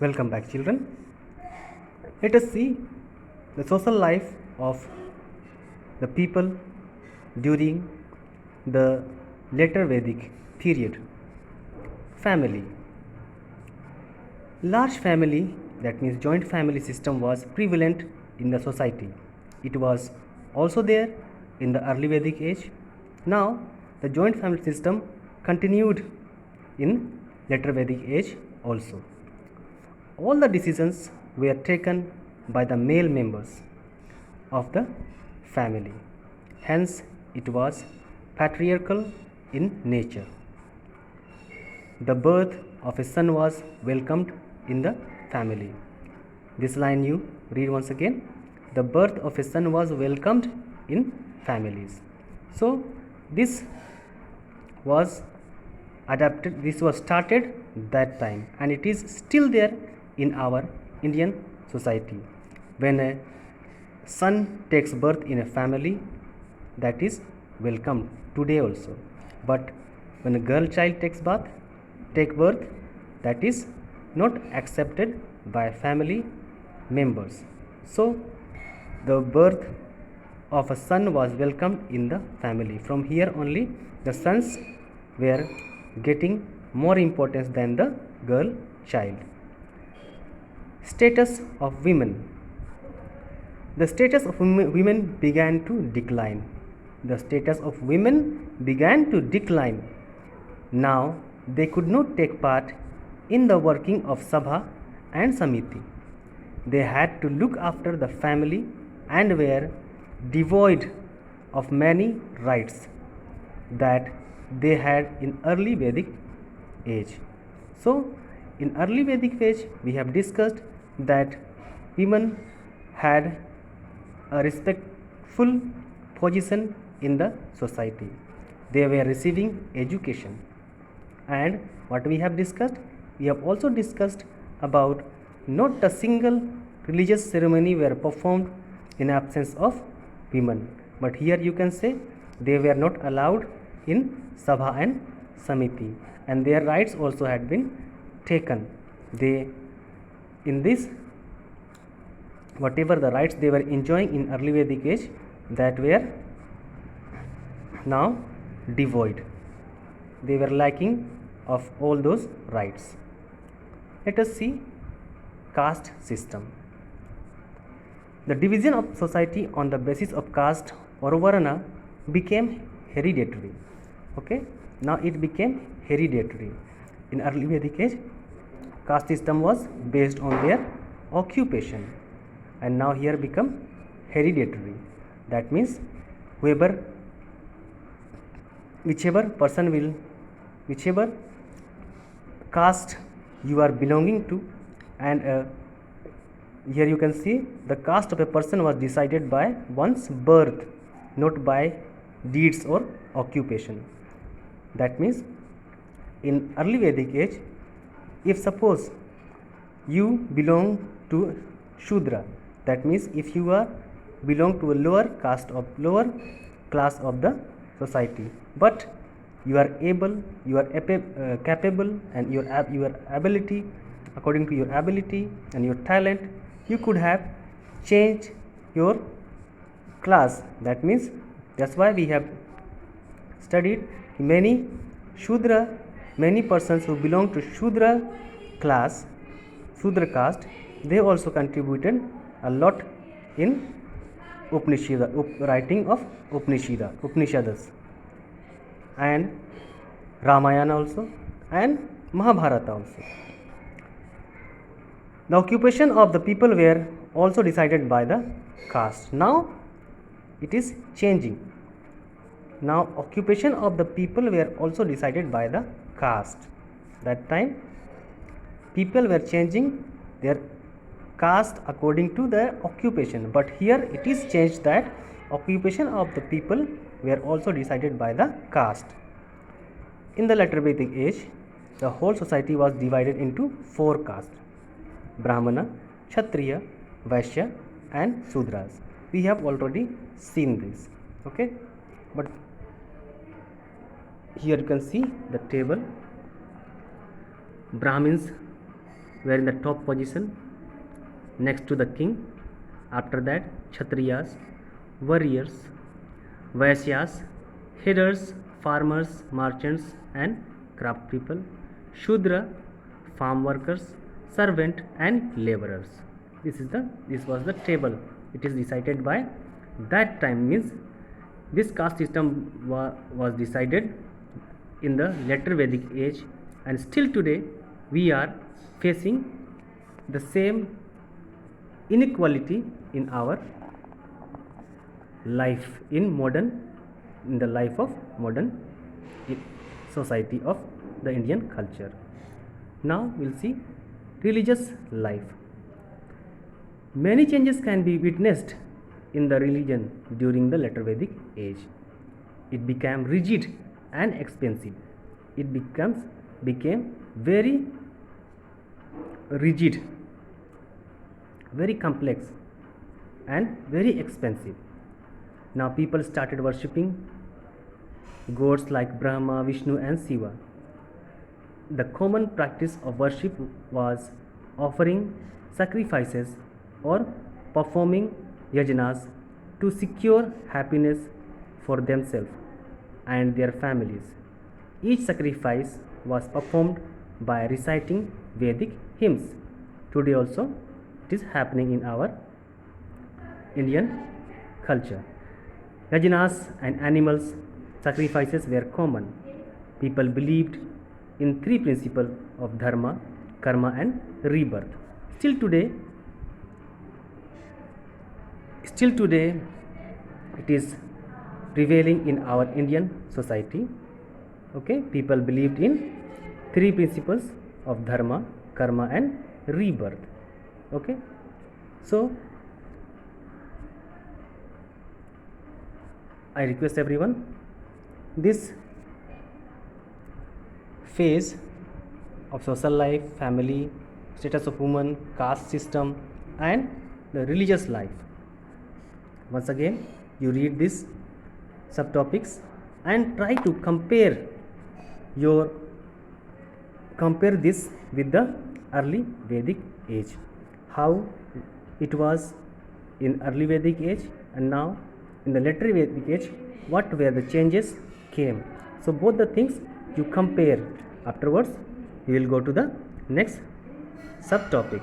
Welcome back, children. Let us see the social life of the people during the later Vedic period. Family. Large family, that means joint family system, was prevalent in the society. It was also there in the early Vedic age. Now, the joint family system continued in later Vedic age also. All the decisions were taken by the male members of the family. Hence, it was patriarchal in nature. The birth of a son was welcomed in the family. This line you read once again. The birth of a son was welcomed in families. So, this was adapted, this was started that time, and it is still there in our Indian society. When a son takes birth in a family, that is welcomed today also. But when a girl child take birth, that is not accepted by family members. So the birth of a son was welcomed in the family. From here only the sons were getting more importance than the girl child. Status of women. The status of women began to decline. The status of women began to decline. Now they could not take part in the working of Sabha and Samiti. They had to look after the family and were devoid of many rights that they had in early Vedic age. So, in early Vedic age, we have discussed that women had a respectful position in the society. They were receiving education. And what we have discussed? We have also discussed about not a single religious ceremony were performed in absence of women. But here you can say they were not allowed in Sabha and Samiti, and their rights also had been taken. They, in this, whatever the rights they were enjoying in early Vedic age, that were now devoid. They were lacking of all those rights. Let us see caste system. The division of society on the basis of caste or varna became hereditary. Okay, now it became hereditary. In early Vedic age, caste system was based on their occupation, and now here become hereditary. That means whichever caste you are belonging to, and here you can see the caste of a person was decided by one's birth, not by deeds or occupation. That means in early Vedic age, if suppose you belong to Shudra, that means if you are belong to a lower class of the society, but you are able, you are capable, and your ability, according to your ability and your talent, you could have changed your class. That means that's why we have studied many persons who belong to Shudra class, Shudra caste, they also contributed a lot in writing of Upanishads and Ramayana also and Mahabharata also. The occupation of the people were also decided by the caste. Now it is changing. Now occupation of the people were also decided by the caste. That time people were changing their caste according to their occupation, but here it is changed that occupation of the people were also decided by the caste. In the later Vedic age, the whole society was divided into 4 castes: Brahmana, Kshatriya, Vaishya and Sudras. We have already seen this. Okay, but here you can see the table. Brahmins were in the top position next to the king. After that, Kshatriyas, warriors, Vaishyas, headers, farmers, merchants, and craft people, Shudra, farm workers, servant, and laborers. This was the table. It is decided by that time, means this caste system was decided in the later Vedic age, and still today we are facing the same inequality in our life in the life of modern society of the Indian culture. Now we'll see religious life. Many changes can be witnessed in the religion during the later Vedic age. It became rigid and expensive. It became very rigid, very complex, and very expensive. Now people started worshipping gods like Brahma, Vishnu, and Shiva. The common practice of worship was offering sacrifices or performing yajnas to secure happiness for themselves and their families. Each sacrifice was performed by reciting Vedic hymns. Today also it is happening in our Indian culture. Yajnas and animals sacrifices were common. People believed in three principles of dharma, karma, and rebirth. Still today it is prevailing in our Indian society. Okay, people believed in three principles of dharma, karma, and rebirth. Okay, so I request everyone, this phase of social life, family, status of woman, caste system, and the religious life. Once again, you read these subtopics and try to compare this with the early Vedic age. How it was in early Vedic age and now in the later Vedic age, what were the changes came. So both the things you compare. Afterwards, you will go to the next subtopic.